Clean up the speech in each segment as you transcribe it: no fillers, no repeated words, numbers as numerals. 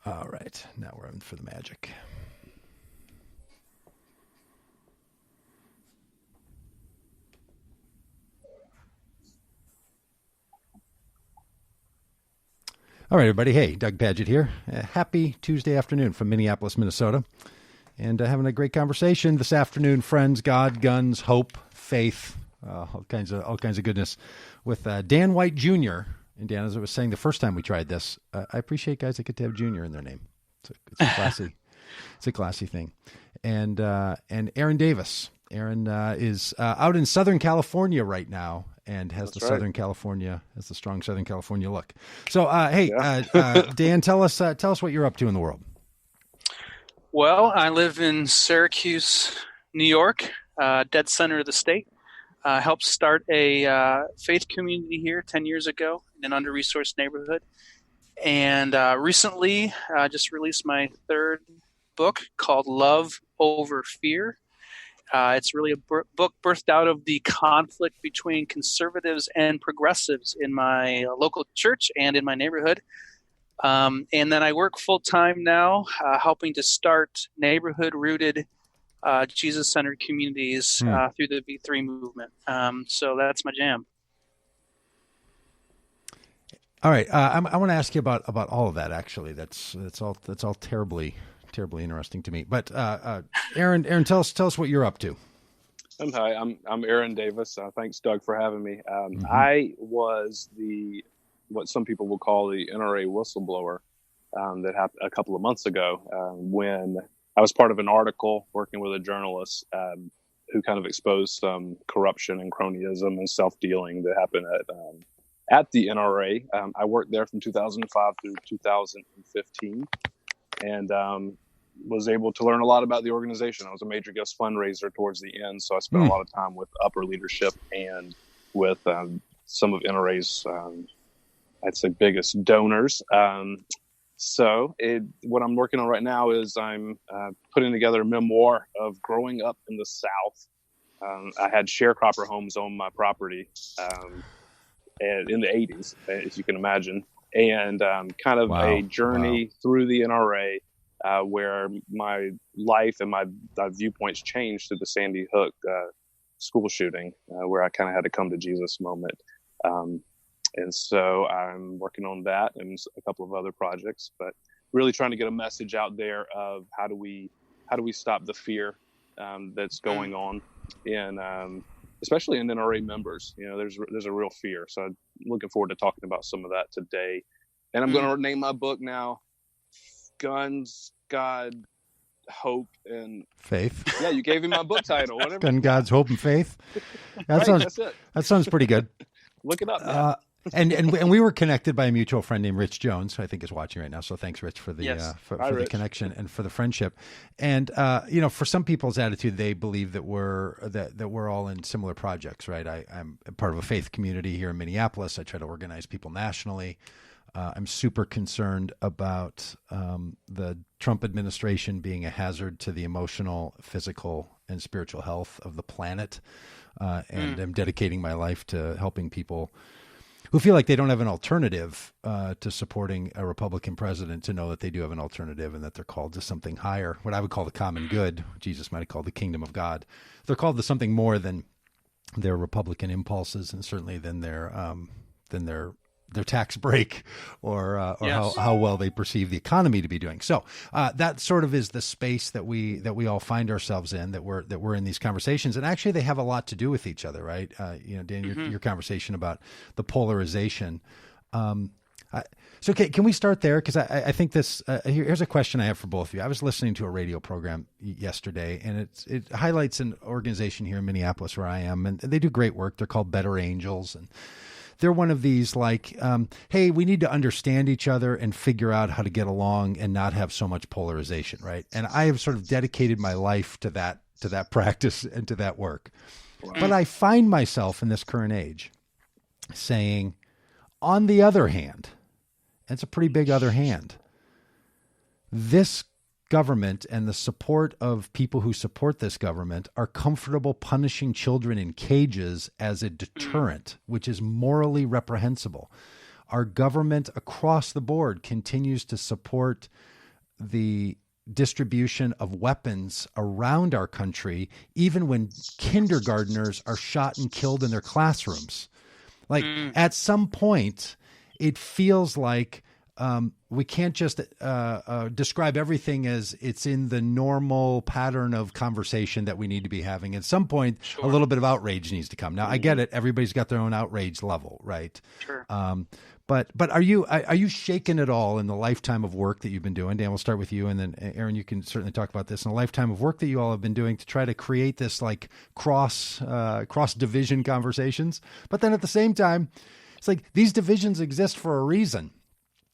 All right. Now we're in for the magic. All right, everybody. Hey, Doug Padgett here. Happy Tuesday afternoon from Minneapolis, Minnesota. And having a great conversation this afternoon, friends, God, guns, hope, faith, all kinds of goodness with Dan White Jr. And Dan, as I was saying the first time we tried this, I appreciate guys that get to have Jr. in their name. It's a classy, it's a classy thing. And Aaron Davis. Aaron is out in Southern California right now and has the strong Southern California look. So, Dan, tell us what you're up to in the world. Well, I live in Syracuse, New York, dead center of the state. Helped start a faith community here 10 years ago in an under-resourced neighborhood. And recently just released my third book called Love Over Fear. It's really a book birthed out of the conflict between conservatives and progressives in my local church and in my neighborhood. And then I work full-time now, helping to start neighborhood-rooted Jesus-centered communities through the V3 movement. So that's my jam. All right, I want to ask you about all of that. Actually, that's all terribly interesting to me. But Aaron, tell us what you're up to. Hi, I'm Aaron Davis. Thanks, Doug, for having me. I was what some people will call the NRA whistleblower that happened a couple of months ago when I was part of an article working with a journalist who kind of exposed some corruption and cronyism and self-dealing that happened at the NRA. I worked there from 2005 through 2015 and was able to learn a lot about the organization. I was a major guest fundraiser towards the end, so I spent a lot of time with upper leadership and with some of NRA's I'd say biggest donors. So what I'm working on right now is I'm putting together a memoir of growing up in the South. I had sharecropper homes on my property and in the 80s, as you can imagine, and kind of a journey through the NRA where my life and my viewpoints changed through the Sandy Hook school shooting, where I kind of had a come to Jesus moment. And so I'm working on that and a couple of other projects, but really trying to get a message out there of how do we stop the fear that's going on especially in NRA members. You know, there's a real fear. So I'm looking forward to talking about some of that today. And I'm going to name my book now, Guns, God, Hope, and Faith. Yeah, you gave me my book title. Whatever. Gun, God's Hope, and Faith. That sounds pretty good. Look it up. And we were connected by a mutual friend named Rich Jones, who I think is watching right now. So thanks, Rich, for the for the connection and for the friendship. And for some people's attitude, they believe that we're all in similar projects, right? I'm part of a faith community here in Minneapolis. I try to organize people nationally. I'm super concerned about the Trump administration being a hazard to the emotional, physical, and spiritual health of the planet. And I'm dedicating my life to helping people who feel like they don't have an alternative to supporting a Republican president to know that they do have an alternative and that they're called to something higher, what I would call the common good. Jesus might have called the kingdom of God. They're called to something more than their Republican impulses and certainly than their tax break or how well they perceive the economy to be doing. So that sort of is the space that we all find ourselves in, that we're in these conversations. And actually they have a lot to do with each other, right? Dan, your conversation about the polarization. So can we start there? Because I think this, here's a question I have for both of you. I was listening to a radio program yesterday, and it highlights an organization here in Minneapolis where I am, and they do great work. They're called Better Angels, and they're one of these like, hey, we need to understand each other and figure out how to get along and not have so much polarization, right? And I have sort of dedicated my life to that practice and to that work. Wow. But I find myself in this current age saying, on the other hand, and it's a pretty big other hand, this government and the support of people who support this government are comfortable punishing children in cages as a deterrent, which is morally reprehensible. our government across the board continues to support the distribution of weapons around our country, even when kindergartners are shot and killed in their classrooms. Like at some point, it feels like we can't just describe everything as it's in the normal pattern of conversation that we need to be having. At some point, a little bit of outrage needs to come. Now, I get it. Everybody's got their own outrage level, right? Sure. But are you shaken at all in the lifetime of work that you've been doing? Dan, we'll start with you, and then Aaron, you can certainly talk about this. In a lifetime of work that you all have been doing to try to create this like cross division conversations, but then at the same time, it's like these divisions exist for a reason.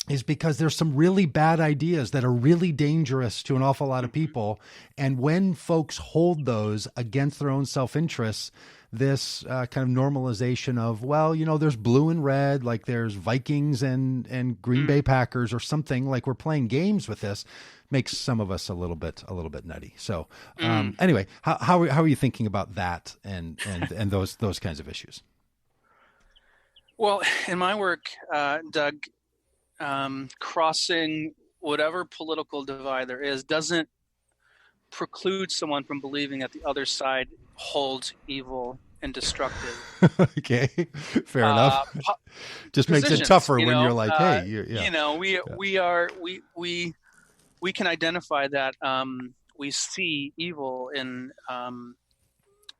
Is because there's some really bad ideas that are really dangerous to an awful lot of people, and when folks hold those against their own self-interests, this kind of normalization of, well, there's blue and red, like there's Vikings and Green Bay Packers or something, like we're playing games with this, makes some of us a little bit nutty. So anyway, how are you thinking about that and those kinds of issues? Well, in my work, Doug, crossing whatever political divide there is doesn't preclude someone from believing that the other side holds evil and destructive. Okay, fair enough. Just makes it tougher when you're like, hey, we can identify that we see evil in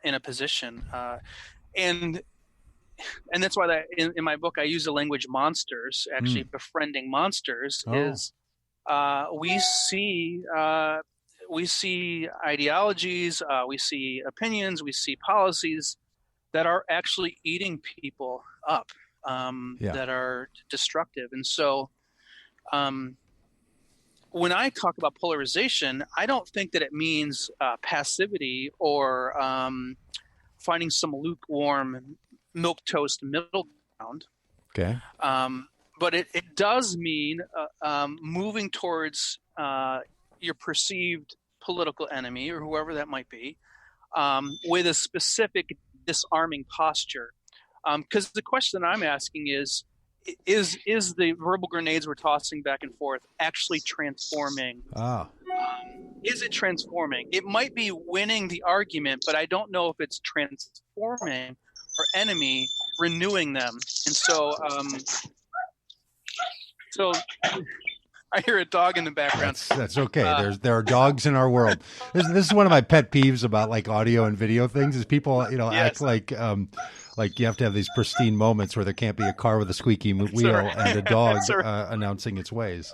a position, and that's why in my book I use the language monsters. Actually, befriending monsters is we see ideologies, we see opinions, we see policies that are actually eating people up, that are destructive. And so when I talk about polarization, I don't think that it means passivity or finding some lukewarm milquetoast middle ground. Okay. But it does mean moving towards your perceived political enemy or whoever that might be, with a specific disarming posture. Because the question I'm asking is the verbal grenades we're tossing back and forth actually transforming? Is it transforming? It might be winning the argument, but I don't know if it's transforming our enemy, renewing them. And so I hear a dog in the background. That's okay. There are dogs in our world. This is one of my pet peeves about like audio and video things is people, act like you have to have these pristine moments where there can't be a car with a squeaky wheel and a dog announcing its ways.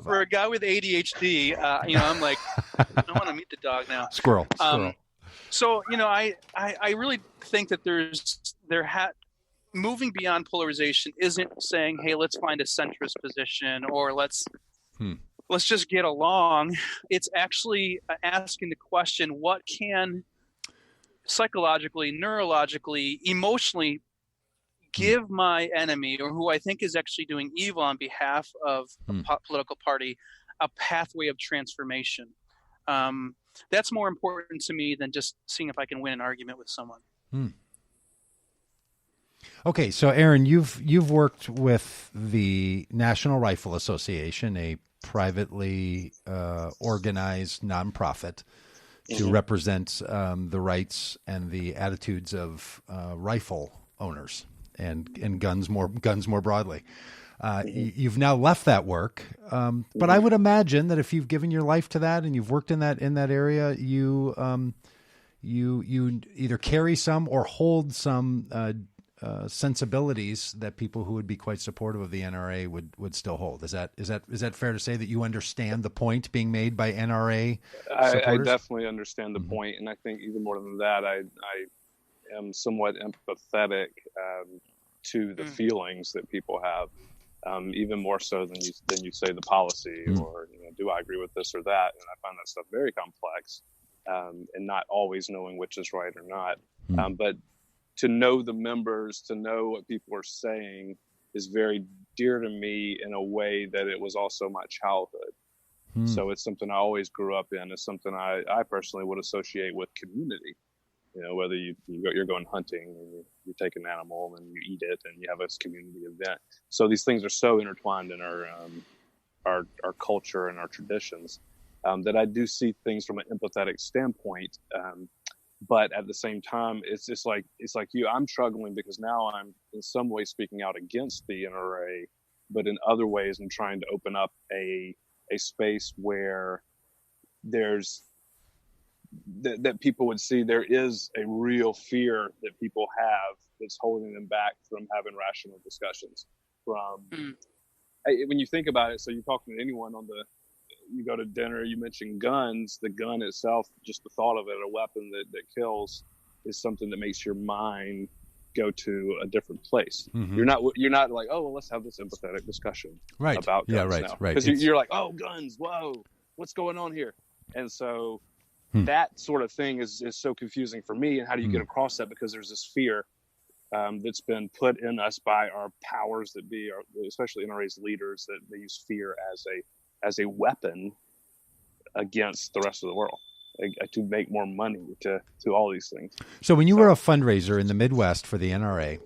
For a guy with ADHD, I'm like, I want to meet the dog now. Squirrel. So, I really think that moving beyond polarization isn't saying, hey, let's find a centrist position or let's just get along. It's actually asking the question, what can psychologically, neurologically, emotionally give my enemy or who I think is actually doing evil on behalf of a political party a pathway of transformation. That's more important to me than just seeing if I can win an argument with someone. Okay, so Aaron, you've worked with the National Rifle Association, a privately organized nonprofit, to represent the rights and the attitudes of rifle owners and guns more broadly. You've now left that work, but I would imagine that if you've given your life to that and you've worked in that area, you either carry some or hold some sensibilities that people who would be quite supportive of the NRA would still hold. Is that fair to say that you understand the point being made by NRA supporters? I definitely understand the point, and I think even more than that, I am somewhat empathetic to the feelings that people have, even more so than you say the policy or do I agree with this or that, and I find that stuff very complex, and not always knowing which is right or not, but to know the members, to know what people are saying is very dear to me in a way that it was also my childhood. So it's something I always grew up in. It's something I personally would associate with community. whether you're going hunting and you take an animal and you eat it and you have a community event. So these things are so intertwined in our culture and our traditions that I do see things from an empathetic standpoint. But at the same time, it's like you. I'm struggling because now I'm in some ways speaking out against the NRA, but in other ways I'm trying to open up a space where there's that people would see there is a real fear that people have that's holding them back from having rational discussions. When you think about it, so you're talking to anyone you go to dinner, you mention guns, the gun itself, just the thought of it, a weapon that kills, is something that makes your mind go to a different place. Mm-hmm. You're not like, oh, well, let's have this empathetic discussion about guns now. Right. Because you're like, oh, guns, whoa, what's going on here? And so that sort of thing is so confusing for me. And how do you get across that? Because there's this fear that's been put in us by our powers that be, especially NRA's leaders, that they use fear as a weapon against the rest of the world, to make more money, to all these things. So when you were a fundraiser in the Midwest for the NRA,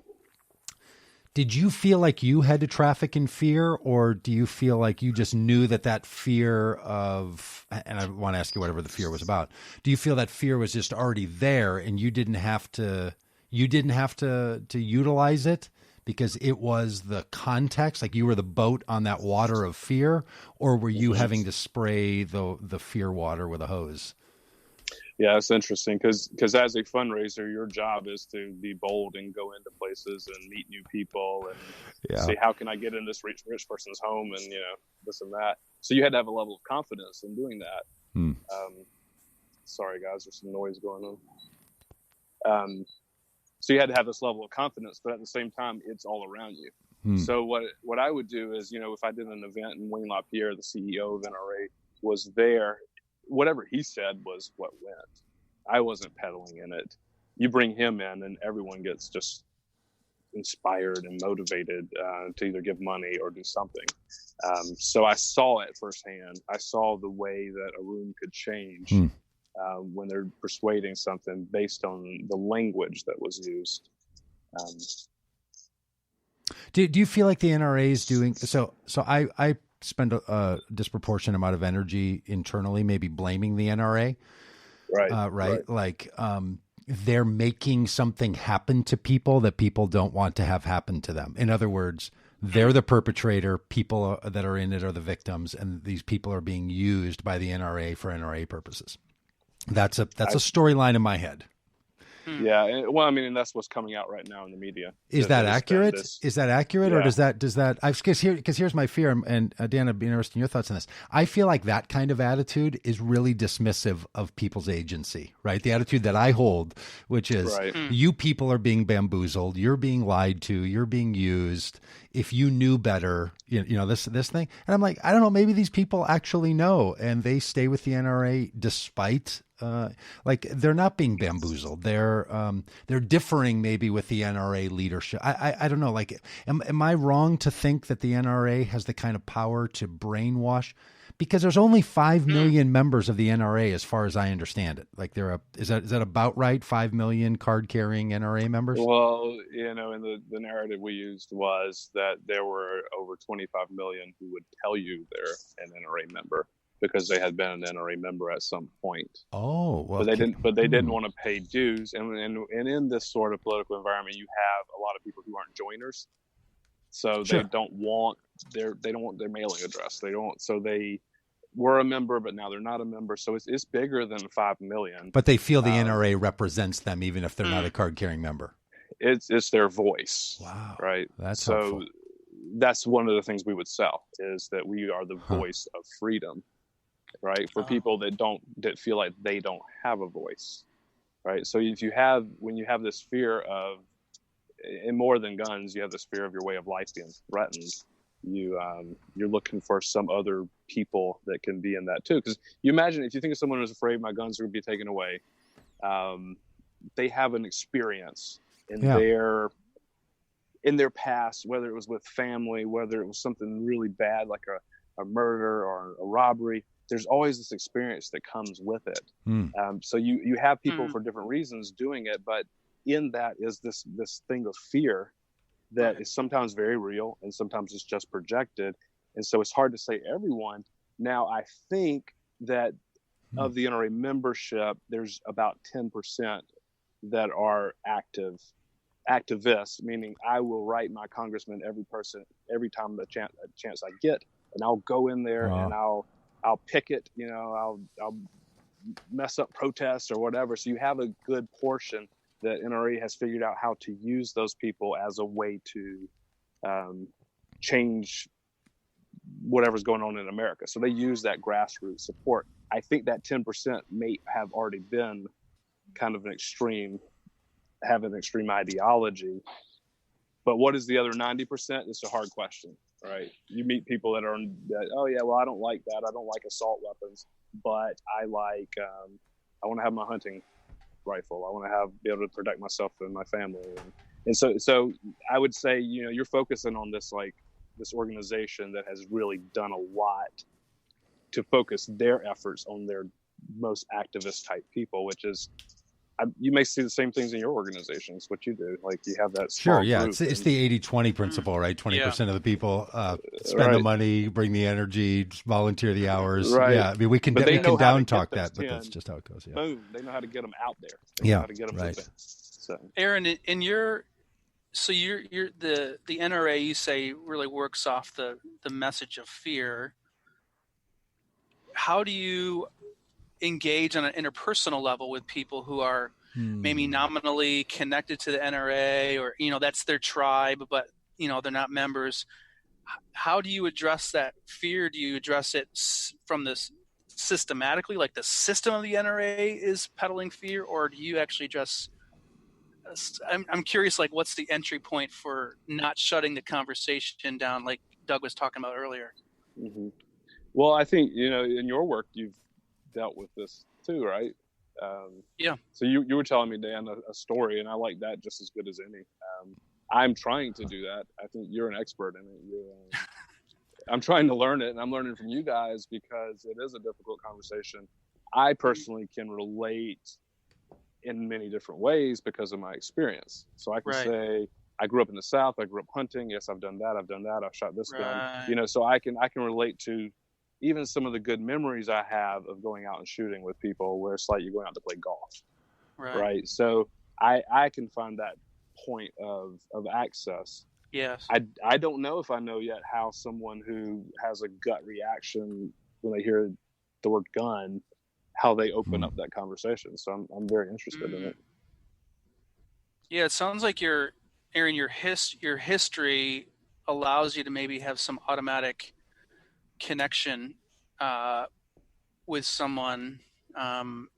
did you feel like you had to traffic in fear, or do you feel like you just knew that fear of, and I want to ask you whatever the fear was about, do you feel that fear was just already there and you didn't have to utilize it because it was the context, like you were the boat on that water of fear, or were you having to spray the fear water with a hose? Yeah, it's interesting because as a fundraiser, your job is to be bold and go into places and meet new people and see how can I get in this rich person's home and this and that. So you had to have a level of confidence in doing that. Sorry guys, there's some noise going on. So you had to have this level of confidence, but at the same time, it's all around you. So what I would do is, if I did an event and Wayne LaPierre, the CEO of NRA, was there, whatever he said was what went. I wasn't peddling in it. You bring him in and everyone gets just inspired and motivated to either give money or do something. So I saw it firsthand. I saw the way that a room could change when they're persuading something based on the language that was used. Do you feel like the NRA is doing so? I spend a disproportionate amount of energy internally, maybe blaming the NRA. Right. Like they're making something happen to people that people don't want to have happen to them. In other words, they're the perpetrator. People that are in it are the victims, and these people are being used by the NRA for NRA purposes. That's a storyline in my head. Yeah, well, I mean, and that's what's coming out right now in the media. Is that accurate? Is that accurate, or does that? Because here's my fear, and Dan, I'd be interested in your thoughts on this. I feel like that kind of attitude is really dismissive of people's agency, right? The attitude that I hold, which is you people are being bamboozled, you're being lied to, you're being used. If you knew better, this thing, and I'm like, I don't know, maybe these people actually know, and they stay with the NRA despite. Like they're not being bamboozled. They're differing maybe with the NRA leadership. I don't know. Like, am I wrong to think that the NRA has the kind of power to brainwash? Because there's only 5 million members of the NRA, as far as I understand it. Like is that about right? 5 million card carrying NRA members? Well, in the narrative we used was that there were over 25 million who would tell you they're an NRA member, because they had been an NRA member at some point. Oh, well, but they didn't want to pay dues, and in this sort of political environment, you have a lot of people who aren't joiners, so they don't want their mailing address. So they were a member, but now they're not a member. So it's bigger than 5 million. But they feel the NRA represents them, even if they're not a card carrying member. It's their voice. Wow, right? That's so. Helpful. That's one of the things we would sell, is that we are the voice of freedom. Right, for people that feel like they don't have a voice, right? So when you have this fear of, and more than guns, you have this fear of your way of life being threatened. You're looking for some other people that can be in that too. Because you imagine, if you think of someone who's afraid my guns are going to be taken away, they have an experience in their past, whether it was with family, whether it was something really bad like a murder or a robbery, there's always this experience that comes with it. So you have people for different reasons doing it, but in that is this thing of fear that is sometimes very real and sometimes it's just projected. And so it's hard to say everyone. Now, I think that of the NRA membership, there's about 10% that are activists, meaning I will write my congressman every time a chance I get, and I'll go in there and I'll picket, I'll mess up protests or whatever. So you have a good portion that NRA has figured out how to use those people as a way to change whatever's going on in America. So they use that grassroots support. I think that 10% may have already been kind of have an extreme ideology. But what is the other 90%? It's a hard question, right? You meet people that oh yeah, well, I don't like that. I don't like assault weapons, but I like, I want to have my hunting rifle. I want to be able to protect myself and my family. And so I would say, you're focusing on this organization that has really done a lot to focus their efforts on their most activist type people, which is, you may see the same things in your organizations, what you do. Like you have that. Sure. Yeah. It's the 80-20 principle, right? 20% of the people spend the money, bring the energy, just volunteer the hours. Right. Yeah. I mean, we can down talk that, but that's just how it goes. Yeah. Boom. They know how to get them out there. They know how to get them moving. So, Aaron, the NRA, you say, really works off the message of fear. How do you engage on an interpersonal level with people who are maybe nominally connected to the NRA, or that's their tribe, but they're not members? How do you address that fear? Do you address it from this systematically, like the system of the NRA is peddling fear, or do you actually address? I'm curious, like, what's the entry point for not shutting the conversation down, like Doug was talking about earlier? Mm-hmm. Well, I think in your work you've dealt with this too, right? Yeah. So you were telling me, Dan, a story, and I like that just as good as any. I'm trying to do that. I think you're an expert in it. I'm trying to learn it, and I'm learning from you guys because it is a difficult conversation. I personally can relate in many different ways because of my experience. So I can say, I grew up in the South. I grew up hunting. Yes, I've done that. I've shot this gun. So I can relate to even some of the good memories I have of going out and shooting with people where it's like you're going out to play golf. Right. So I can find that point of access. Yes. I don't know if I know yet how someone who has a gut reaction when they hear the word gun, how they open up that conversation. So I'm very interested in it. Yeah, it sounds like Aaron, your history allows you to maybe have some automatic connection with someone, and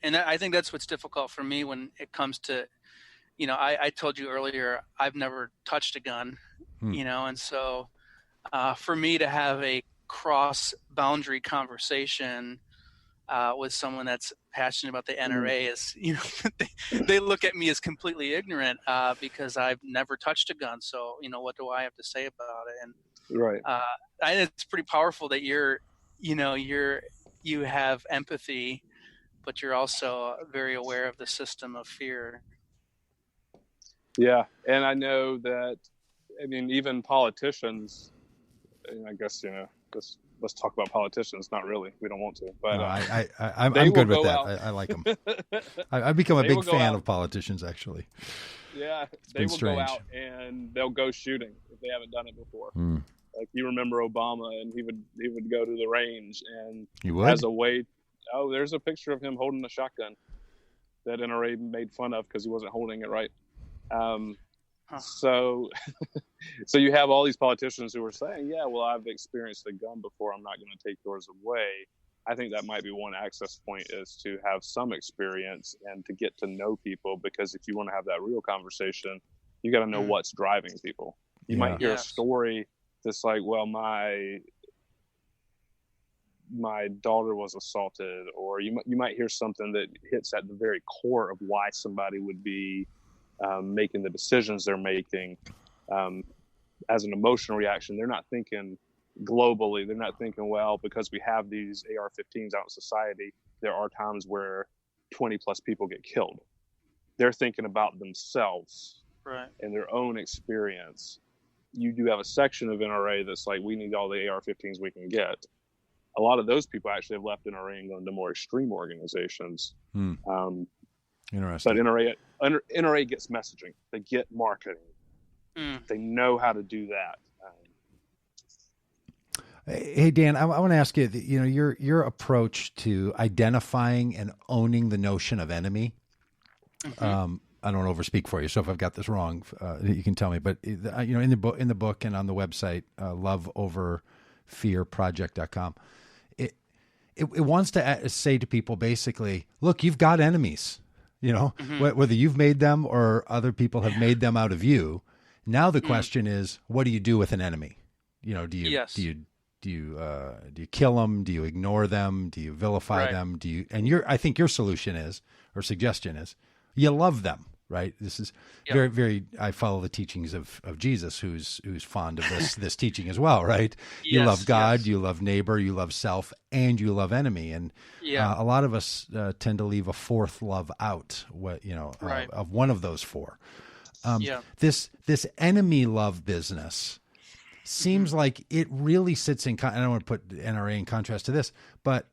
I think that's what's difficult for me when it comes to, I told you earlier, I've never touched a gun, and so for me to have a cross-boundary conversation with someone that's passionate about the NRA is, they look at me as completely ignorant because I've never touched a gun. So, what do I have to say about it? And it's pretty powerful that you have empathy, but you're also very aware of the system of fear. Yeah. And I know that, even politicians, and I guess, let's talk about politicians. Not really. We don't want to. But I'm good with that. I like them. I've become a big fan of politicians, actually. Yeah, they will go out and they'll go shooting if they haven't done it before. Like you remember Obama, and he would go to the range and as a way. Oh, there's a picture of him holding a shotgun that NRA made fun of because he wasn't holding it right. So you have all these politicians who are saying, yeah, well, I've experienced a gun before. I'm not going to take yours away. I think that might be one access point, is to have some experience and to get to know people, because if you want to have that real conversation, you got to know what's driving people. You might hear a story that's like, well, my daughter was assaulted, or you might hear something that hits at the very core of why somebody would be making the decisions they're making as an emotional reaction. They're not thinking, globally. They're not thinking, well, because we have these AR-15s out in society, there are times where 20 plus people get killed. They're thinking about themselves and their own experience. You do have a section of NRA that's like, we need all the AR-15s we can get. A lot of those people actually have left NRA and gone to more extreme organizations. Interesting. But NRA gets messaging. They get marketing. They know how to do that. Hey, Dan, I want to ask you, your approach to identifying and owning the notion of enemy. I don't want to overspeak for you, so if I've got this wrong, you can tell me. But in the book and on the website, loveoverfearproject.com, it wants to say to people basically, look, you've got enemies. Whether you've made them or other people have made them out of you. Now the question is, what do you do with an enemy? Do you kill them? Do you ignore them? Do you vilify them? I think your solution is, or suggestion is, you love them, right? This is very, very, I follow the teachings of Jesus, who's fond of this teaching as well, right? You love God, you love neighbor, you love self, and you love enemy. And a lot of us tend to leave a fourth love out, of one of those four. This enemy love business seems like it really sits in, I don't want to put NRA in contrast to this, but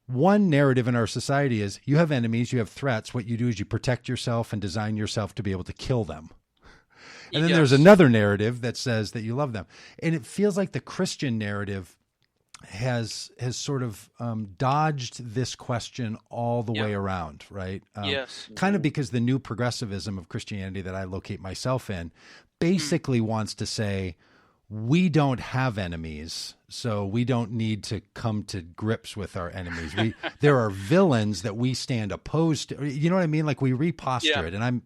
one narrative in our society is you have enemies, you have threats. What you do is you protect yourself and design yourself to be able to kill them. And then there's another narrative that says that you love them. And it feels like the Christian narrative has sort of dodged this question all the way around, right? Kind of because the new progressivism of Christianity that I locate myself in basically wants to say, we don't have enemies, so we don't need to come to grips with our enemies. There are villains that we stand opposed to. You know what I mean? Like we reposture it, and I'm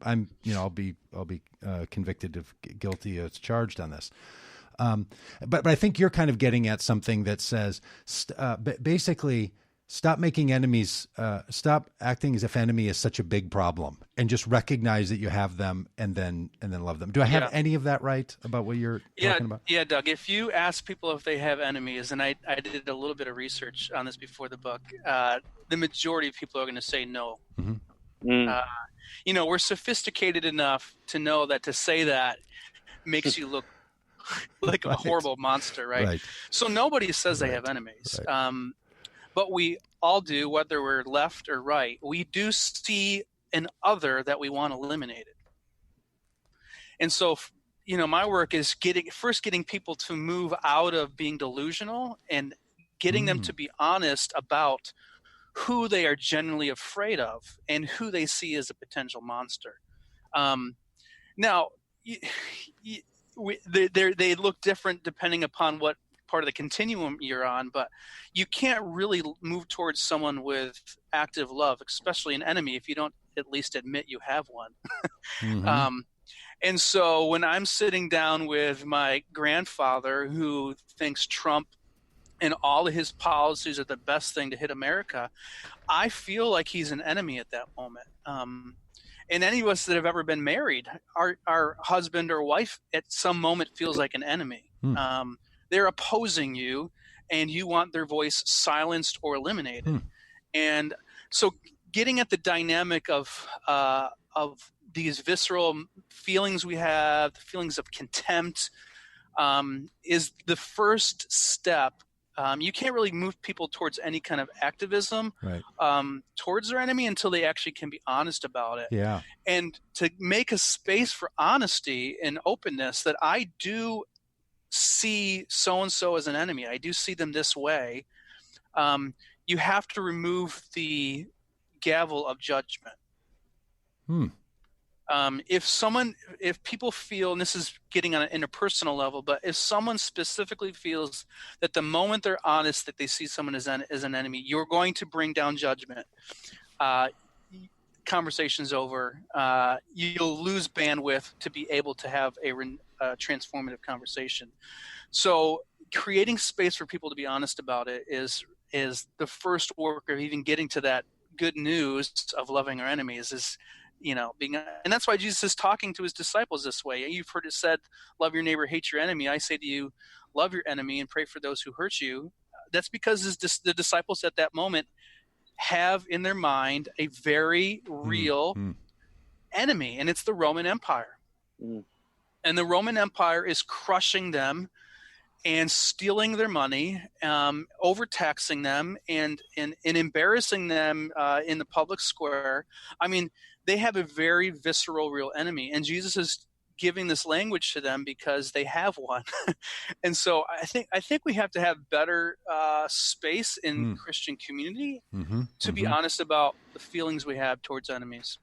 I'll be convicted of guilty as charged on this. But I think you're kind of getting at something that says basically stop making enemies, stop acting as if enemy is such a big problem, and just recognize that you have them, and then love them. Do I have any of that right about what you're talking about? Yeah, Doug. If you ask people if they have enemies, and I did a little bit of research on this before the book, the majority of people are going to say no. We're sophisticated enough to know that to say that makes you look like a horrible monster, right? So nobody says they have enemies. But we all do, whether we're left or right. We do see an other that we want eliminated. And so, my work is getting people to move out of being delusional and getting them to be honest about who they are genuinely afraid of and who they see as a potential monster. Now, they look different depending upon what part of the continuum you're on, but you can't really move towards someone with active love, especially an enemy, if you don't at least admit you have one. And so when I'm sitting down with my grandfather who thinks Trump and all of his policies are the best thing to hit America, I feel like he's an enemy at that moment. And any of us that have ever been married, our husband or wife at some moment feels like an enemy. They're opposing you, and you want their voice silenced or eliminated. And so getting at the dynamic of these visceral feelings we have, the feelings of contempt, is the first step. You can't really move people towards any kind of activism towards their enemy until they actually can be honest about it. And to make a space for honesty and openness, that I do see so-and-so as an enemy, I do see them this way, you have to remove the gavel of judgment. If people feel, and this is getting on an interpersonal level, but if someone specifically feels that the moment they're honest that they see someone as an enemy, you're going to bring down judgment. Conversation's over. You'll lose bandwidth to be able to have a transformative conversation. So creating space for people to be honest about it is the first work of even getting to that good news of loving our enemies, is being, and that's why Jesus is talking to his disciples this way. You've heard it said, love your neighbor, hate your enemy. I say to you, love your enemy and pray for those who hurt you, that's because the disciples at that moment have in their mind a very real enemy, and it's the Roman Empire. And the Roman Empire is crushing them and stealing their money, overtaxing them, and embarrassing them in the public square. I mean, they have a very visceral, real enemy, and Jesus is giving this language to them because they have one. And so I think we have to have better space in Christian community to be honest about the feelings we have towards enemies.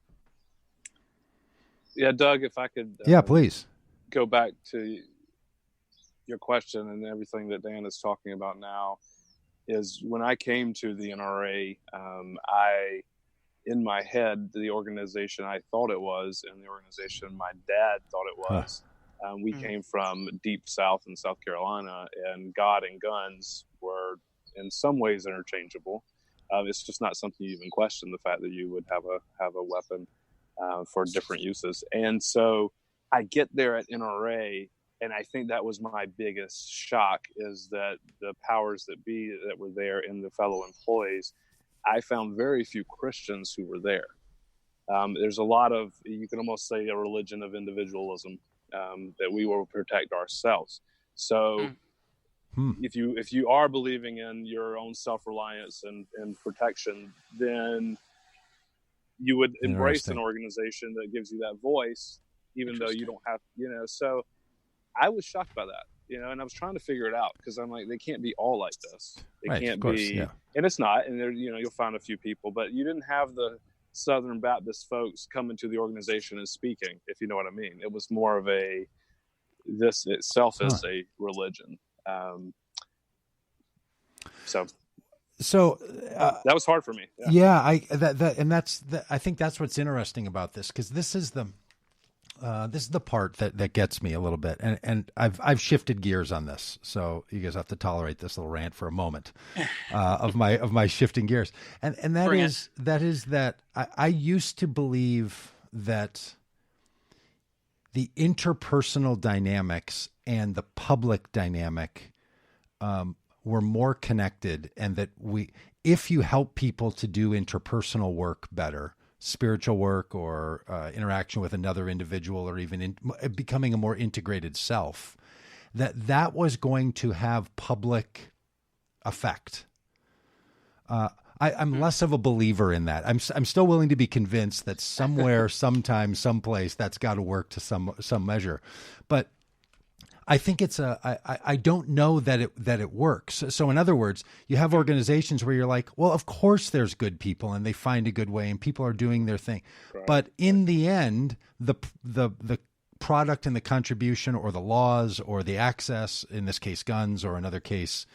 Yeah, Doug, if I could please go back to your question and everything that Dan is talking about now, is when I came to the NRA, in my head, the organization I thought it was, and the organization my dad thought it was. We came from deep South in South Carolina, and God and guns were in some ways interchangeable. It's just not something you even question, the fact that you would have a weapon for different uses. And so I get there at NRA, and I think that was my biggest shock, is that the powers that be that were there and the fellow employees, I found very few Christians who were there. There's a lot of, you can almost say, a religion of individualism, that we will protect ourselves. So if you are believing in your own self-reliance and protection, then you would embrace an organization that gives you that voice, even though you don't have, so I was shocked by that, and I was trying to figure it out, because I'm like, they can't be all like this. They can't be, and it's not. And there, you'll find a few people, but you didn't have the Southern Baptist folks come into the organization and speaking, if you know what I mean. It was more of this itself is a religion. So that was hard for me. I think that's what's interesting about this, because this is the part that gets me a little bit, and I've shifted gears on this, so you guys have to tolerate this little rant for a moment of my shifting gears, and that is that I used to believe that the interpersonal dynamics and the public dynamic were more connected, and that if you help people to do interpersonal work better, spiritual work or interaction with another individual, or even becoming a more integrated self, that was going to have public effect. I'm less of a believer in that. I'm still willing to be convinced that somewhere, sometime, someplace, that's got to work to some measure, but I think I don't know that it works. So in other words, you have organizations where you're like, well, of course there's good people and they find a good way and people are doing their thing. Right. But in the end, the product and the contribution, or the laws, or the access, in this case, guns, or another case,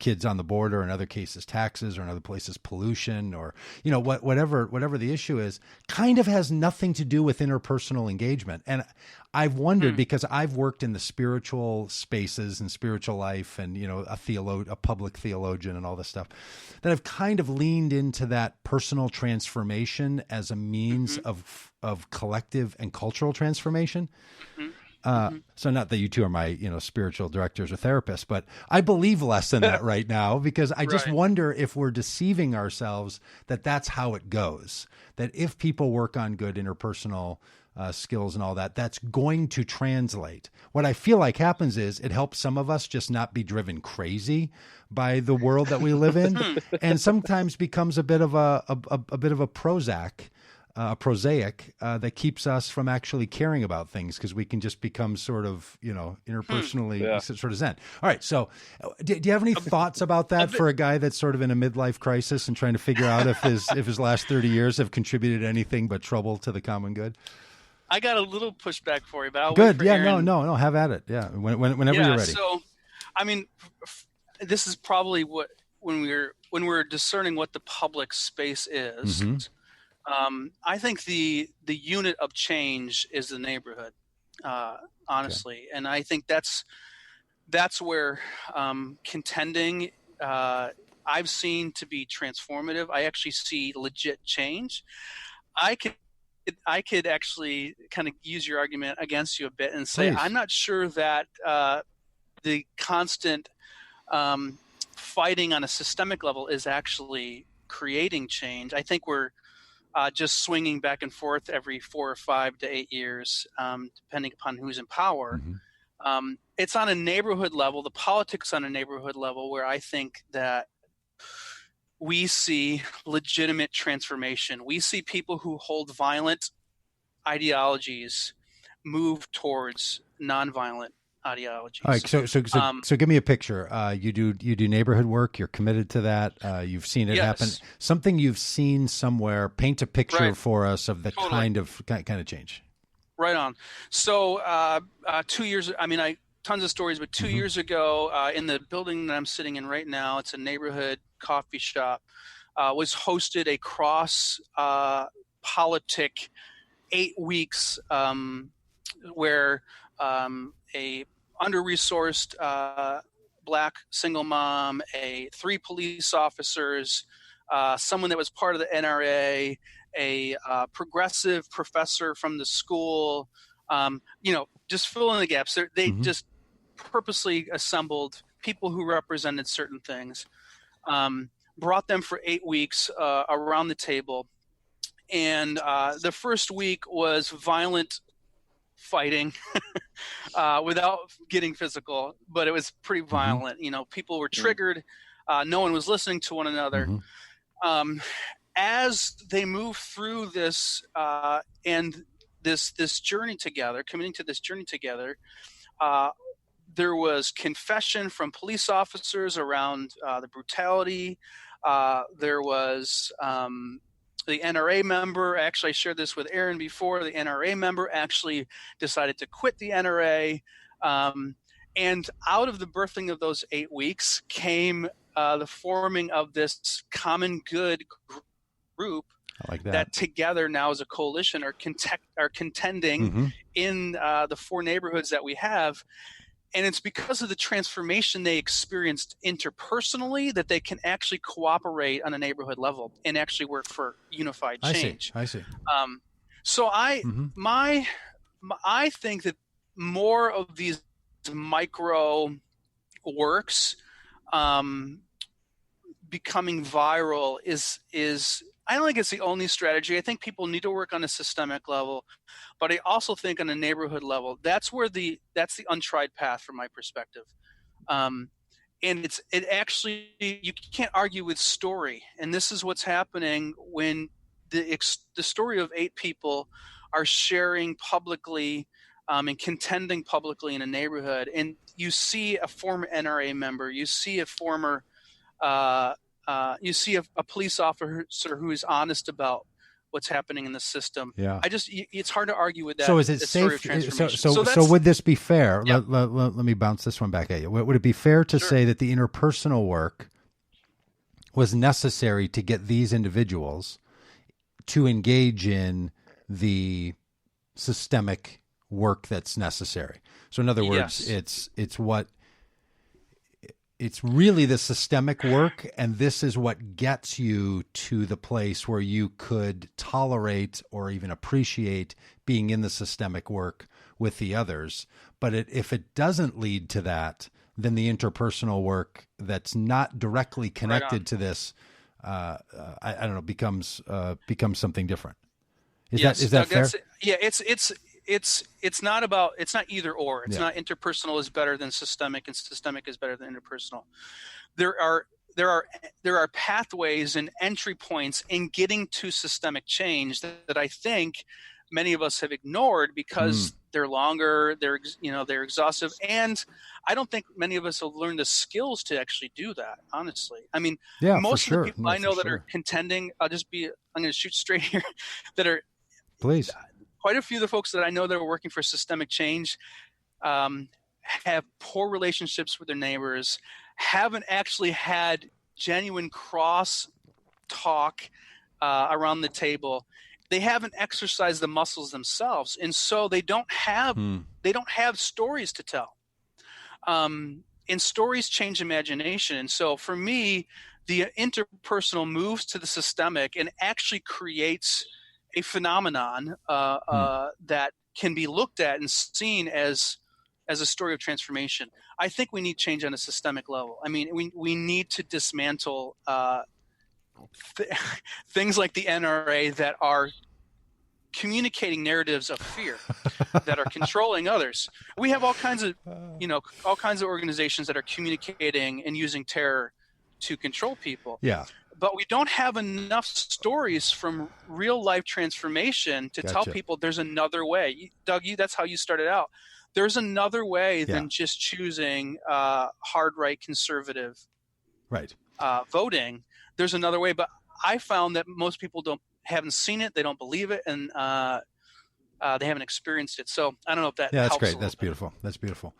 kids on the border, in other cases, taxes, or in other places, pollution, or, whatever the issue is, kind of has nothing to do with interpersonal engagement. And I've wondered, because I've worked in the spiritual spaces and spiritual life, and, a public theologian and all this stuff, that I've kind of leaned into that personal transformation as a means of collective and cultural transformation. So not that you two are my, spiritual directors or therapists, but I believe less in that right now, because I just wonder if we're deceiving ourselves that that's how it goes. That if people work on good interpersonal skills and all that, that's going to translate. What I feel like happens is it helps some of us just not be driven crazy by the world that we live in, and sometimes becomes a bit of a prosaic that keeps us from actually caring about things, because we can just become sort of, interpersonally sort of zen. All right. So do you have any thoughts about that for a guy that's sort of in a midlife crisis and trying to figure out if his last 30 years have contributed anything but trouble to the common good? I got a little pushback for you, but I'll good. Wait for Yeah, Aaron. No, have at it. Yeah. Whenever you're ready. So, I mean, this is probably what, when we're discerning what the public space is, I think the unit of change is the neighborhood, honestly. Okay. And I think that's where contending I've seen to be transformative. I actually see legit change. I could actually kind of use your argument against you a bit and say, I'm not sure that the constant fighting on a systemic level is actually creating change. I think we're just swinging back and forth every 4 or 5 to 8 years, depending upon who's in power. Mm-hmm. It's on a neighborhood level, the politics on a neighborhood level, where I think that we see legitimate transformation. We see people who hold violent ideologies move towards nonviolent ideologies. All right, so give me a picture. You do neighborhood work. You're committed to that. You've seen it happen. Something you've seen somewhere. Paint a picture for us of the kind of change. Right on. So 2 years. I mean, tons of stories, but 2 mm-hmm. years ago, in the building that I'm sitting in right now, it's a neighborhood coffee shop. Was hosted a cross politic 8 weeks where a under-resourced black single mom, 3 police officers, someone that was part of the NRA, a progressive professor from the school, just fill in the gaps. They mm-hmm. just purposely assembled people who represented certain things, brought them for 8 weeks around the table. And the first week was violent fighting without getting physical, but it was pretty violent. Mm-hmm. People were triggered. No one was listening to one another. Mm-hmm. As they moved through this and this journey together, committing to this journey together, there was confession from police officers around the brutality. There was the NRA member. Actually, I shared this with Aaron before. The NRA member actually decided to quit the NRA. And out of the birthing of those 8 weeks came the forming of this common good group that together now as a coalition are contending mm-hmm. in the 4 neighborhoods that we have. And it's because of the transformation they experienced interpersonally that they can actually cooperate on a neighborhood level and actually work for unified change. I see. So I think that more of these micro works becoming viral is I don't think it's the only strategy. I think people need to work on a systemic level, but I also think on a neighborhood level, that's the untried path from my perspective. And it actually, you can't argue with story. And this is what's happening when the story of 8 people are sharing publicly and contending publicly in a neighborhood. And you see a former NRA member, you see a former you see a police officer who is honest about what's happening in the system. Yeah, it's hard to argue with that. So is it safe? So would this be fair? Yep. Let me bounce this one back at you. Would it be fair to say that the interpersonal work was necessary to get these individuals to engage in the systemic work that's necessary? So in other words, it's really the systemic work, and this is what gets you to the place where you could tolerate or even appreciate being in the systemic work with the others. But if it doesn't lead to that, then the interpersonal work that's not directly connected to this, I don't know, becomes something different. Is that fair? It's not either or. It's not interpersonal is better than systemic and systemic is better than interpersonal. There are pathways and entry points in getting to systemic change that I think many of us have ignored because they're longer, they're exhaustive, and I don't think many of us have learned the skills to actually do that, honestly. I mean, most of the people I know that are contending, I'm going to shoot straight here, that are please. Quite a few of the folks that I know that are working for systemic change have poor relationships with their neighbors, haven't actually had genuine cross talk around the table. They haven't exercised the muscles themselves, and so they don't have stories to tell. And stories change imagination. And so for me, the interpersonal moves to the systemic and actually creates a phenomenon that can be looked at and seen as as a story of transformation. I think we need change on a systemic level. I mean, we need to dismantle things like the NRA that are communicating narratives of fear, that are controlling others. We have all kinds of organizations that are communicating and using terror to control people. Yeah. But we don't have enough stories from real life transformation to tell people there's another way. Doug, that's how you started out. There's another way than just choosing hard right conservative voting. There's another way, but I found that most people haven't seen it, they don't believe it, and they haven't experienced it. So I don't know if that helps. That's great. That's beautiful. That's beautiful.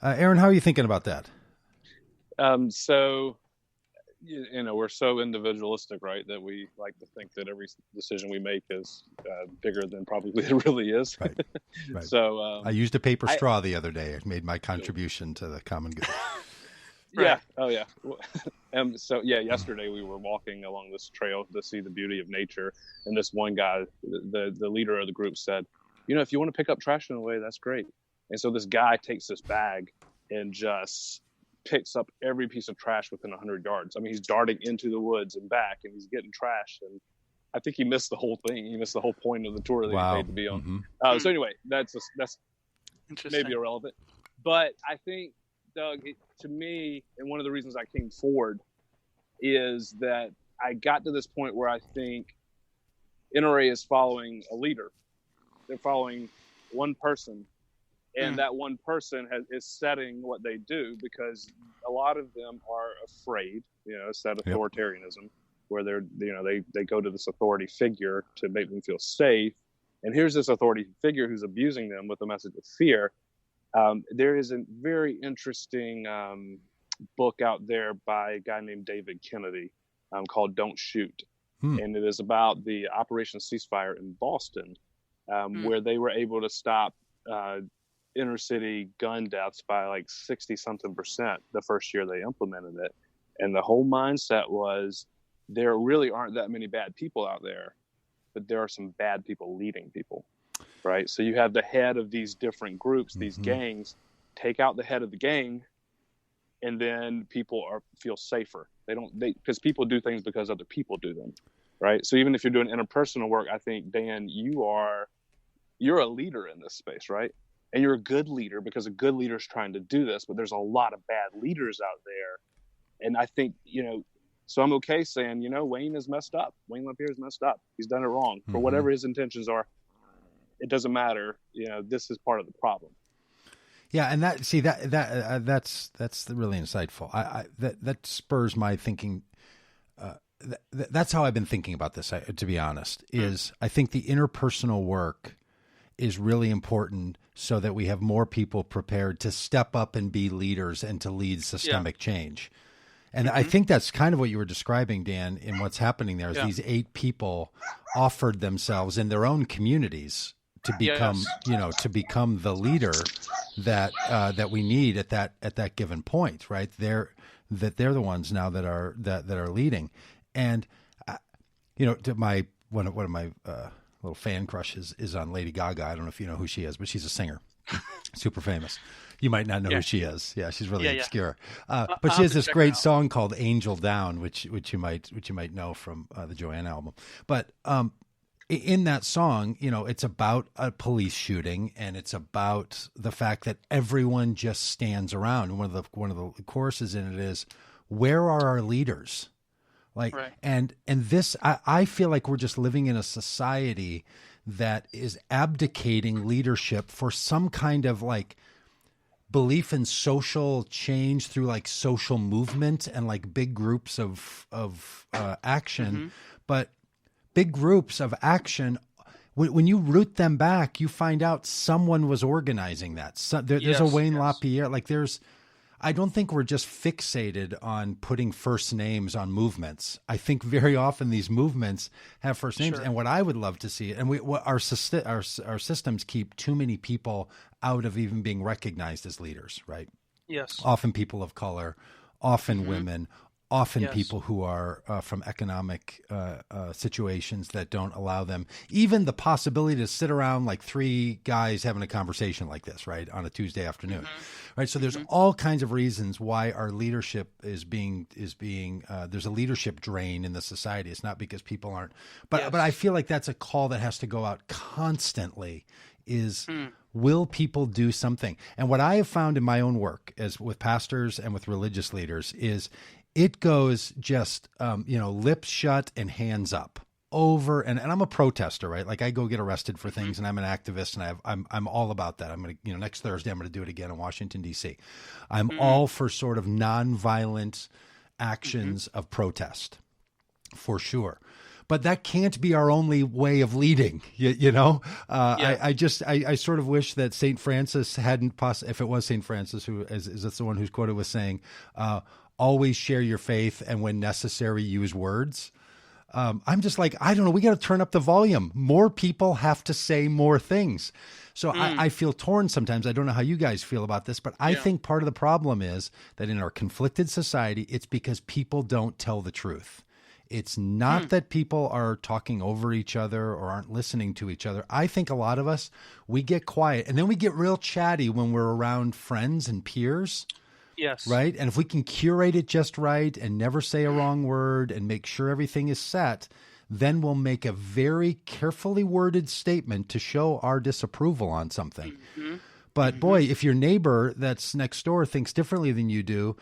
Aaron, how are you thinking about that? So, we're so individualistic, right, that we like to think that every decision we make is bigger than probably it really is. Right. So I used a paper straw the other day. I made my contribution to the common good. Yeah. Oh, yeah. Yesterday we were walking along this trail to see the beauty of nature, and this one guy, the leader of the group, said, if you want to pick up trash in a way, that's great. And so this guy takes this bag and just picks up every piece of trash within 100 yards. I mean, he's darting into the woods and back, and he's getting trash. And I think he missed the whole thing. He missed the whole point of the tour that he paid to be on. Mm-hmm. So anyway, that's maybe irrelevant. But I think, Doug, to me, and one of the reasons I came forward is that I got to this point where I think NRA is following a leader. They're following one person, and that one person is setting what they do, because a lot of them are afraid. It's that authoritarianism where they go to this authority figure to make them feel safe, and here's this authority figure who's abusing them with a message of fear. There is a very interesting book out there by a guy named David Kennedy called Don't Shoot. And it is about the Operation Ceasefire in Boston, where they were able to stop inner city gun deaths by like 60-something% the first year they implemented it. And the whole mindset was, there really aren't that many bad people out there, but there are some bad people leading people. Right. So you have the head of these different groups, these gangs, take out the head of the gang, and then people feel safer. Because people do things because other people do them. Right. So even if you're doing interpersonal work, I think, Dan, you're a leader in this space, right? And you're a good leader, because a good leader is trying to do this, but there's a lot of bad leaders out there. And I think, so I'm okay saying, Wayne is messed up. Wayne LaPierre is messed up. He's done it wrong. For whatever his intentions are, it doesn't matter. This is part of the problem. Yeah, and that's really insightful. That spurs my thinking. That's how I've been thinking about this. To be honest, is I think the interpersonal work is really important so that we have more people prepared to step up and be leaders and to lead systemic change. And I think that's kind of what you were describing, Dan, in what's happening there. Is these 8 people offered themselves in their own communities to become, to become the leader that we need at that given point, right? They're the ones now that are leading, and one of my little fan crushes is on Lady Gaga. I don't know if you know who she is, but she's a singer, super famous. You might not know who she is. Yeah, she's really obscure. But she has this great song called "Angel Down," which you might know from the Joanna album. But in that song, it's about a police shooting, and it's about the fact that everyone just stands around. And one of the choruses in it is, "Where are our leaders?" And this, I feel like we're just living in a society that is abdicating leadership for some kind of belief in social change through social movement and big groups of action, but big groups of action, when you root them back, you find out someone was organizing that. So there's a Wayne LaPierre. I don't think we're just fixated on putting first names on movements. I think very often these movements have first names. Sure. And what I would love to see, and our systems keep too many people out of even being recognized as leaders, right? Yes. Often people of color, often women, often people who are from economic situations that don't allow them even the possibility to sit around like three guys having a conversation like this, right, on a Tuesday afternoon, right? So there's all kinds of reasons why our leadership is being there's a leadership drain in the society. It's not because people aren't, but I feel like that's a call that has to go out constantly. Is will people do something? And what I have found in my own work as with pastors and with religious leaders is it goes just, lips shut and hands up over. And I'm a protester, right? Like I go get arrested for things and I'm an activist and I'm all about that. I'm going to, next Thursday, I'm going to do it again in Washington, D.C. I'm all for sort of nonviolent actions of protest for sure. But that can't be our only way of leading, I sort of wish that St. Francis hadn't if it was St. Francis, who is the one who's quoted was saying, always share your faith and when necessary, use words. I'm just like, I don't know, we got to turn up the volume. More people have to say more things. So I feel torn sometimes. I don't know how you guys feel about this, but I think part of the problem is that in our conflicted society, it's because people don't tell the truth. It's not that people are talking over each other or aren't listening to each other. I think a lot of us, we get quiet and then we get real chatty when we're around friends and peers. Yes. Right. And if we can curate it just right and never say a wrong word and make sure everything is set, then we'll make a very carefully worded statement to show our disapproval on something. But boy, if your neighbor that's next door thinks differently than you do,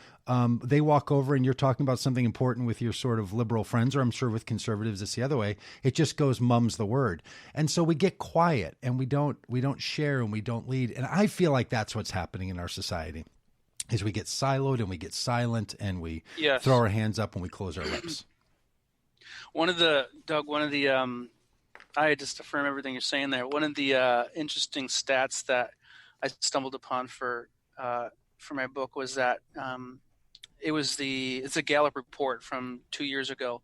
they walk over and you're talking about something important with your sort of liberal friends, or I'm sure with conservatives, it's the other way. It just goes mum's the word. And so we get quiet and we don't share and we don't lead. And I feel like that's what's happening in our society. Is we get siloed and we get silent and we throw our hands up and we close our lips. I just affirm everything you're saying there. One of the interesting stats that I stumbled upon for my book was that it's a Gallup report from 2 years ago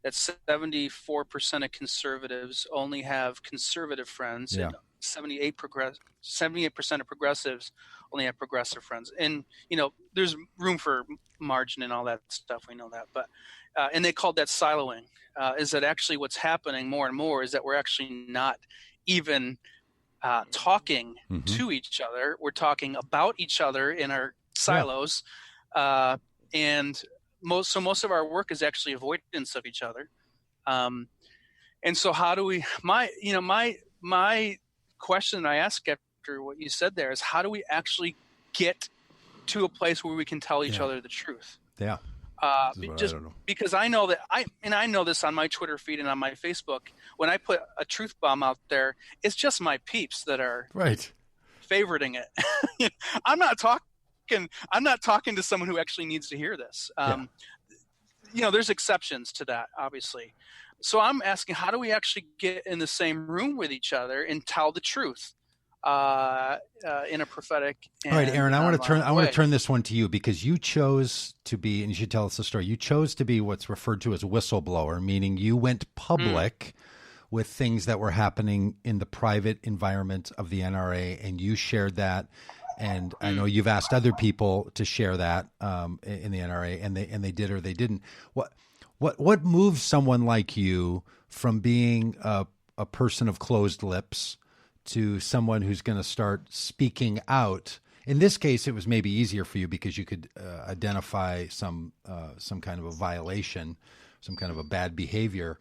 that 74% of conservatives only have conservative friends, and 78% of progressives only have progressive friends. And there's room for margin and all that stuff. We know that, but and they called that siloing. Is that actually what's happening more and more? Is that we're actually not even talking to each other. We're talking about each other in our silos, and most of our work is actually avoidance of each other. And so, how do we? My question I ask after what you said there is, how do we actually get to a place where we can tell each other the truth? Yeah. Just because I know that I know this on my Twitter feed and on my Facebook. When I put a truth bomb out there, it's just my peeps that are favoriting it. I'm not talking to someone who actually needs to hear this. There's exceptions to that, obviously. So I'm asking, how do we actually get in the same room with each other and tell the truth? In a prophetic. All right, Aaron, I want to turn this one to you because you chose to be, and you should tell us the story. You chose to be what's referred to as a whistleblower, meaning you went public with things that were happening in the private environment of the NRA, and you shared that. And I know you've asked other people to share that in the NRA, and they did or they didn't. What moves someone like you from being a person of closed lips to someone who's going to start speaking out? In this case, it was maybe easier for you because you could identify some kind of a violation, some kind of a bad behavior.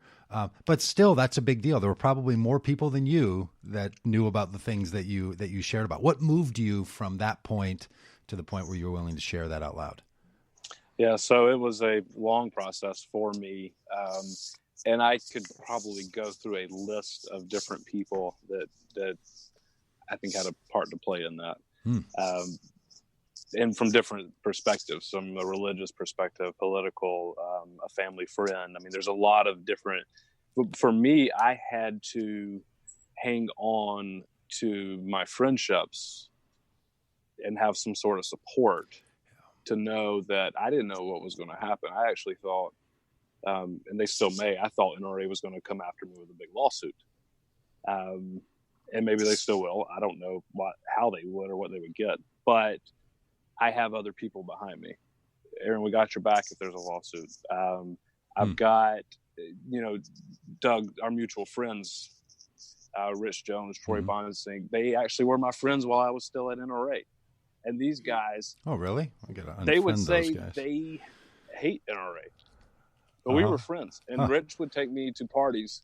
But still, that's a big deal. There were probably more people than you that knew about the things that you shared about. What moved you from that point to the point where you were willing to share that out loud? Yeah, so it was a long process for me. And I could probably go through a list of different people that I think had a part to play in that. And from different perspectives, from a religious perspective, political, a family friend. I mean, there's a lot of different. For me, I had to hang on to my friendships and have some sort of support to know that I didn't know what was going to happen. I actually thought, and they still may, I thought NRA was going to come after me with a big lawsuit. And maybe they still will. I don't know how they would or what they would get, but I have other people behind me. Aaron, we got your back if there's a lawsuit. I've got, Doug, our mutual friends, Rich Jones, Troy Bonensink, they actually were my friends while I was still at NRA. And these guys, oh really? They would say they hate NRA, but we were friends. And Rich would take me to parties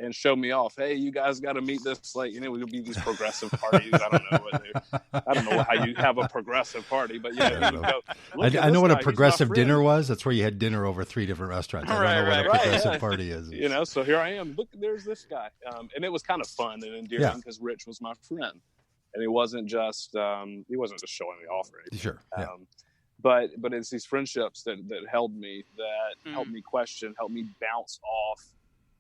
and show me off. Hey, you guys got to meet this. And it would be these progressive parties. I don't know how you have a progressive party, but yeah, would go, I know what a progressive dinner was. That's where you had dinner over 3 different restaurants. I don't know what a progressive party is. So here I am. Look, there's this guy, and it was kind of fun and endearing because Rich was my friend, and he wasn't just showing me off or anything. Sure. Yeah. But it's these friendships that held me, that helped me question, helped me bounce off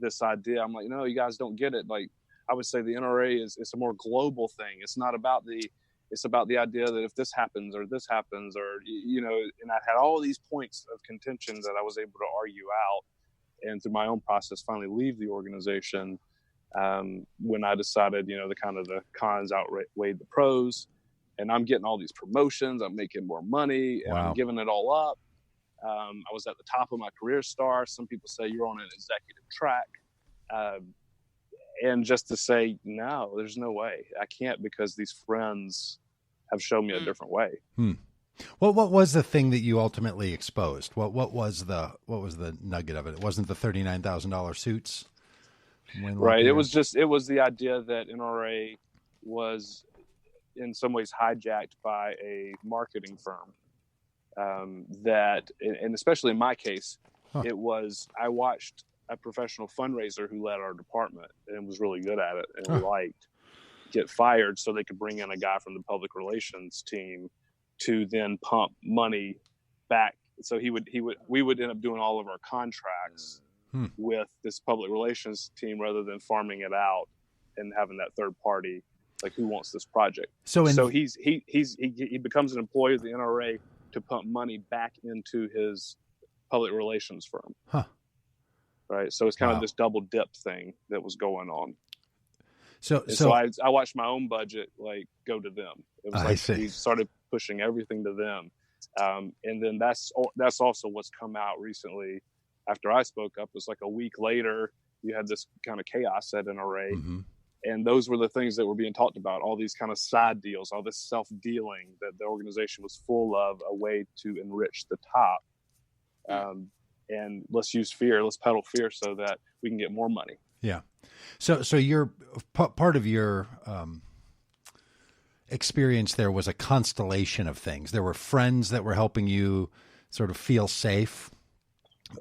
this idea. I'm like, you guys don't get it. Like, I would say the NRA is a more global thing. It's about the idea that if this happens or this happens or, and I had all these points of contention that I was able to argue out and through my own process finally leave the organization. When I decided, the cons outweighed the pros, and I'm getting all these promotions, I'm making more money, and I'm giving it all up. I was at the top of my career star. Some people say you're on an executive track. And just to say, no, there's no way. I can't, because these friends have shown me a different way. Well, what was the thing that you ultimately exposed? What was the nugget of it? It wasn't the $39,000 suits? Right. It was the idea that NRA was in some ways hijacked by a marketing firm. That, and especially in my case, it was, I watched a professional fundraiser who led our department and was really good at it and liked, get fired so they could bring in a guy from the public relations team to then pump money back. So we would end up doing all of our contracts with this public relations team rather than farming it out and having that third party, like, who wants this project. So he becomes an employee of the NRA to pump money back into his public relations firm. Right. So it's kind of this double dip thing that was going on. So I watched my own budget go to them. It was we started pushing everything to them. And then that's also what's come out recently after I spoke up. It was like a week later, you had this kind of chaos at NRA. And those were the things that were being talked about, all these kind of side deals, all this self-dealing that the organization was full of, a way to enrich the top. And let's use fear, let's peddle fear so that we can get more money. Yeah. So your part of your experience there was a constellation of things. There were friends that were helping you sort of feel safe.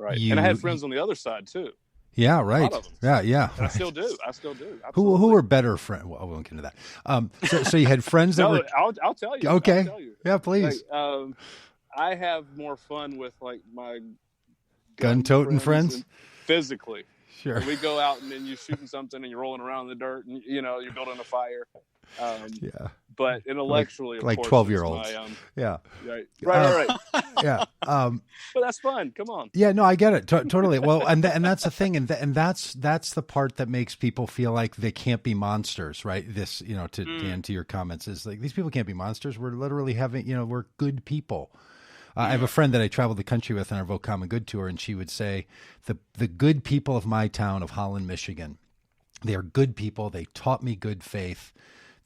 Right. And I had friends on the other side too. Yeah, right. Yeah. And I still do. Absolutely. Who were better friends? Well, I won't get into that. So you had friends that were. I'll tell you. Okay. I'll tell you. Yeah, please. I have more fun with my gun-toting friends physically. Sure. We go out and then you're shooting something and you're rolling around in the dirt and you're building a fire. But intellectually, like 12-year-olds. Yeah. Right. Yeah. But that's fun. Come on. Yeah. No, I get it totally. Well, and that's the thing, and that's the part that makes people feel like they can't be monsters, right? This, to your comments, is like, these people can't be monsters. We're literally we're good people. I have a friend that I traveled the country with on our Vote Common Good tour, and she would say the good people of my town of Holland, Michigan, they are good people. They taught me good faith.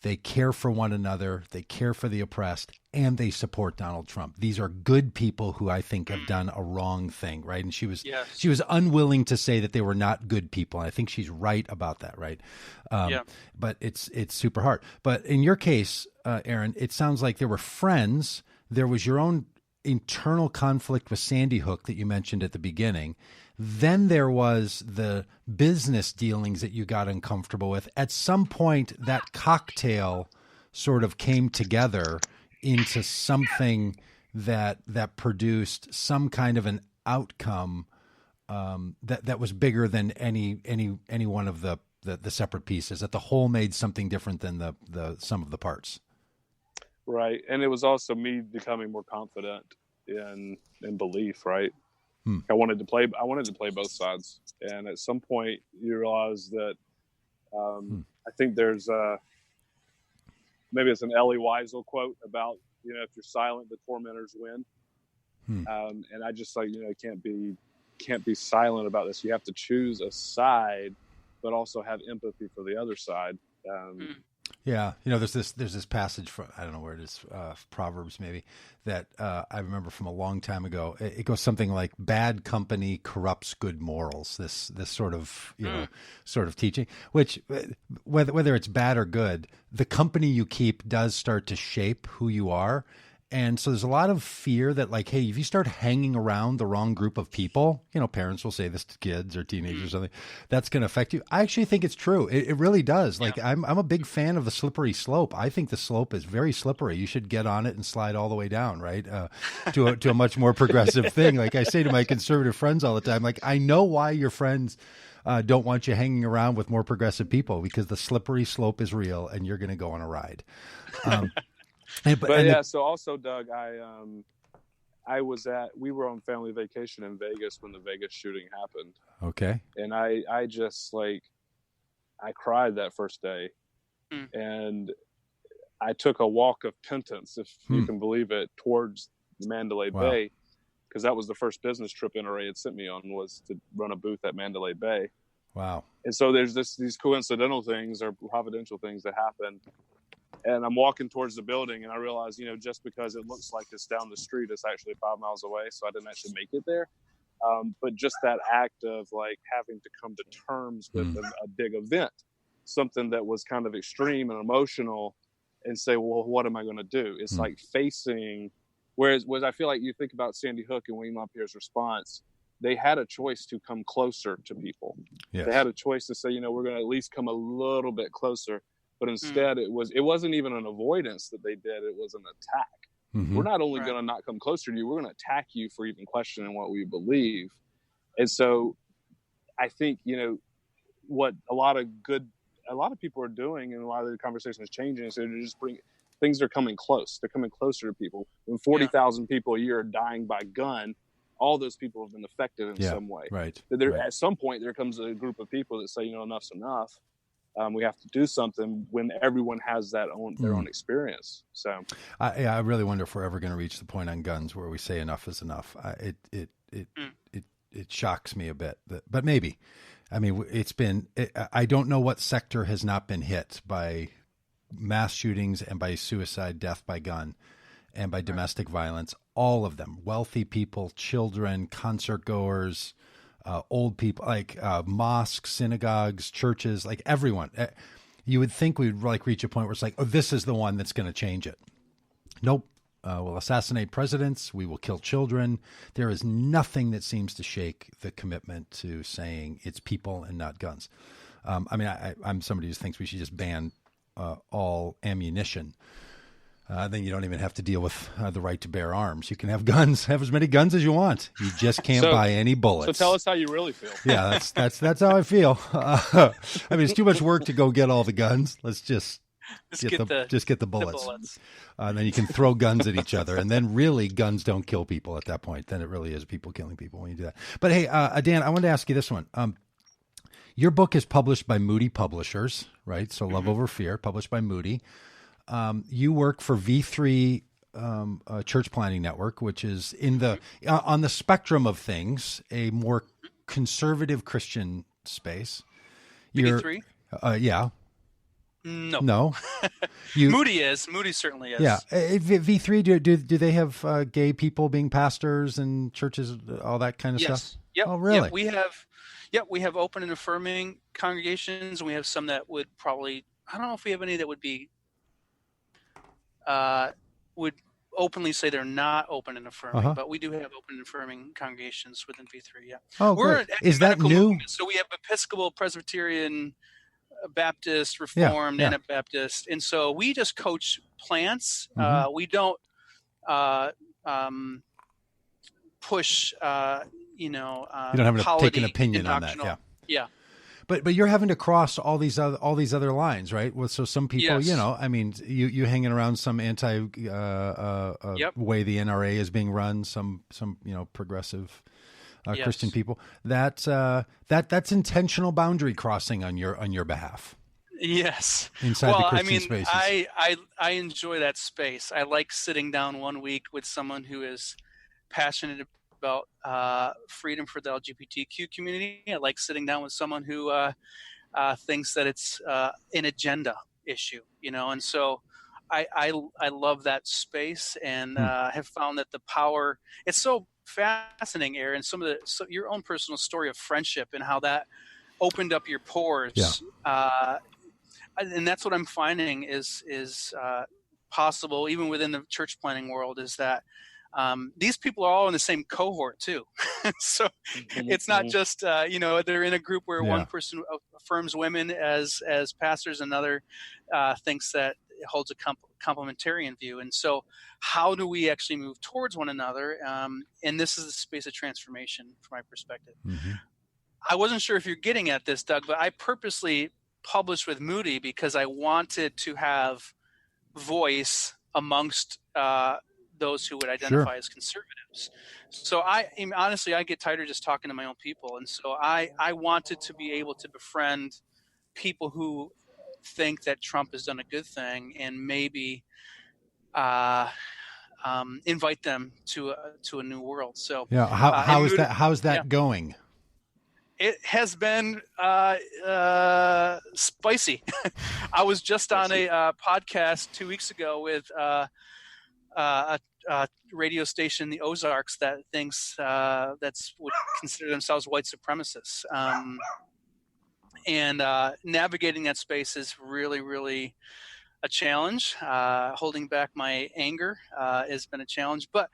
They care for one another. They care for the oppressed, and they support Donald Trump. These are good people who I think have done a wrong thing, right? And she was unwilling to say that they were not good people. And I think she's right about that, right? But it's super hard. But in your case, Aaron, it sounds like there were friends. There was your own internal conflict with Sandy Hook that you mentioned at the beginning. Then there was the business dealings that you got uncomfortable with. At some point, that cocktail sort of came together into something that produced some kind of an outcome that was bigger than any one of the separate pieces. That the whole made something different than the sum of the parts. Right, and it was also me becoming more confident in belief. Right. I wanted to play both sides, and at some point you realize that I think there's maybe it's an Elie Wiesel quote about if you're silent, the tormentors win. And I just can't be silent about this. You have to choose a side, but also have empathy for the other side. Yeah, there's this passage from, I don't know where it is, Proverbs maybe, that I remember from a long time ago. It goes something like, "Bad company corrupts good morals." This sort of sort of teaching, which whether it's bad or good, the company you keep does start to shape who you are. And so there's a lot of fear that, like, hey, if you start hanging around the wrong group of people, parents will say this to kids or teenagers or something, that's going to affect you. I actually think it's true. It really does. Like, I'm a big fan of the slippery slope. I think the slope is very slippery. You should get on it and slide all the way down, right? To a much more progressive thing. Like I say to my conservative friends all the time, like, I know why your friends don't want you hanging around with more progressive people, because the slippery slope is real and you're going to go on a ride. So also, Doug, we were on family vacation in Vegas when the Vegas shooting happened. Okay. And I just I cried that first day, and I took a walk of penance, if you can believe it, towards Mandalay Bay, because that was the first business trip NRA had sent me on, was to run a booth at Mandalay Bay. Wow. And so there's these coincidental things or providential things that happen. And I'm walking towards the building, and I realize, just because it looks like it's down the street, it's actually 5 miles away. So I didn't actually make it there. But just that act of having to come to terms with a big event, something that was kind of extreme and emotional, and say, well, what am I going to do? It's like facing, whereas I feel like you think about Sandy Hook and William LaPierre's response, they had a choice to come closer to people. Yes. They had a choice to say, we're going to at least come a little bit closer. But instead, it wasn't even an avoidance that they did. It was an attack. Mm-hmm. We're not only going to not come closer to you, we're going to attack you for even questioning what we believe. And so I think, what a lot of people are doing, and a lot of the conversation is changing, is things are coming close. They're coming closer to people. When 40,000 people a year are dying by gun, all those people have been affected in some way. Right. At some point, there comes a group of people that say, enough's enough. We have to do something when everyone has their own experience. So, I really wonder if we're ever going to reach the point on guns where we say enough is enough. It shocks me a bit, but maybe. I mean, I don't know what sector has not been hit by mass shootings and by suicide, death by gun, and by domestic violence. All of them, wealthy people, children, concert goers, old people, mosques, synagogues, churches, everyone. You would think we'd reach a point where it's like, oh, this is the one that's going to change it. Nope. We'll assassinate presidents. We will kill children. There is nothing that seems to shake the commitment to saying it's people and not guns. I'm somebody who thinks we should just ban all ammunition. Then you don't even have to deal with the right to bear arms. You can have guns, have as many guns as you want. You just can't buy any bullets. So tell us how you really feel. Yeah, that's how I feel. It's too much work to go get all the guns. Let's just get the bullets. Then you can throw guns at each other, and then really guns don't kill people at that point. Then it really is people killing people when you do that. But hey, Dan, I wanted to ask you this one. Your book is published by Moody Publishers, right? So Love Over Fear, published by Moody. You work for V3 Church Planning Network, which is on the spectrum of things, a more conservative Christian space. V3? Yeah. No. Moody certainly is. Yeah. V3, do they have gay people being pastors and churches, all that kind of stuff? Yep. Oh, really? Yep, we have open and affirming congregations, and we have some that would probably, I don't know if we have any that would be would openly say they're not open and affirming, but we do have open and affirming congregations within V3. Yeah. Oh, great. Is that new? Movement, so we have Episcopal, Presbyterian, Baptist, Reformed, Anabaptist, and so we just coach plants. We don't push. You don't have to take an opinion on that. Yeah. But you're having to cross all these other lines, right? So some people, you hanging around some anti way the NRA is being run, some progressive Christian people. That's intentional boundary crossing on your behalf. Yes. Inside the Christian spaces. I enjoy that space. I like sitting down one week with someone who is passionate about freedom for the LGBTQ community. I like sitting down with someone who thinks that it's an agenda issue, and so I love that space, and have found that the power, it's so fascinating, Aaron, your own personal story of friendship and how that opened up your pores. And that's what I'm finding is possible even within the church planning world, is that these people are all in the same cohort too. So it's not just, they're in a group where one person affirms women as pastors, another thinks that it holds a complementarian view. And so how do we actually move towards one another? And this is the space of transformation from my perspective. Mm-hmm. I wasn't sure if you're getting at this, Doug, but I purposely published with Moody because I wanted to have voice amongst those who would identify as conservatives. So honestly, I get tired of just talking to my own people. And so I wanted to be able to befriend people who think that Trump has done a good thing, and maybe invite them to a new world. So how's that going? It has been spicy. I was just on a podcast 2 weeks ago with a radio station in the Ozarks that thinks would consider themselves white supremacists. And navigating that space is really, really a challenge. Holding back my anger has been a challenge. But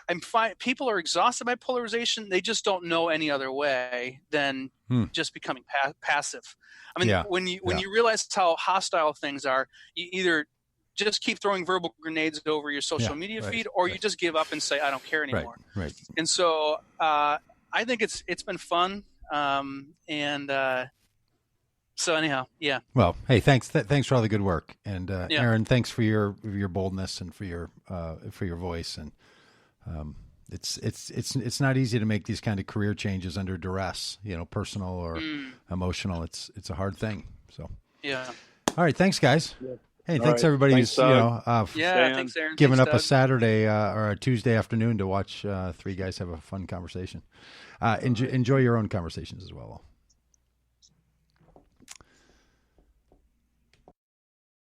I'm fine. People are exhausted by polarization. They just don't know any other way than just becoming passive. I mean, when you realize how hostile things are, you either just keep throwing verbal grenades over your social media feed, or you just give up and say, I don't care anymore. Right. And so I think it's been fun. So anyhow, yeah. Well, hey, thanks for all the good work, and Aaron, thanks for your boldness and for your voice, and it's not easy to make these kind of career changes under duress, personal or emotional. It's a hard thing. So all right, thanks guys. Yeah. Hey, thanks everybody who's thanks, Aaron. Giving up Doug. a Saturday or a Tuesday afternoon to watch three guys have a fun conversation. Enjoy your own conversations as well.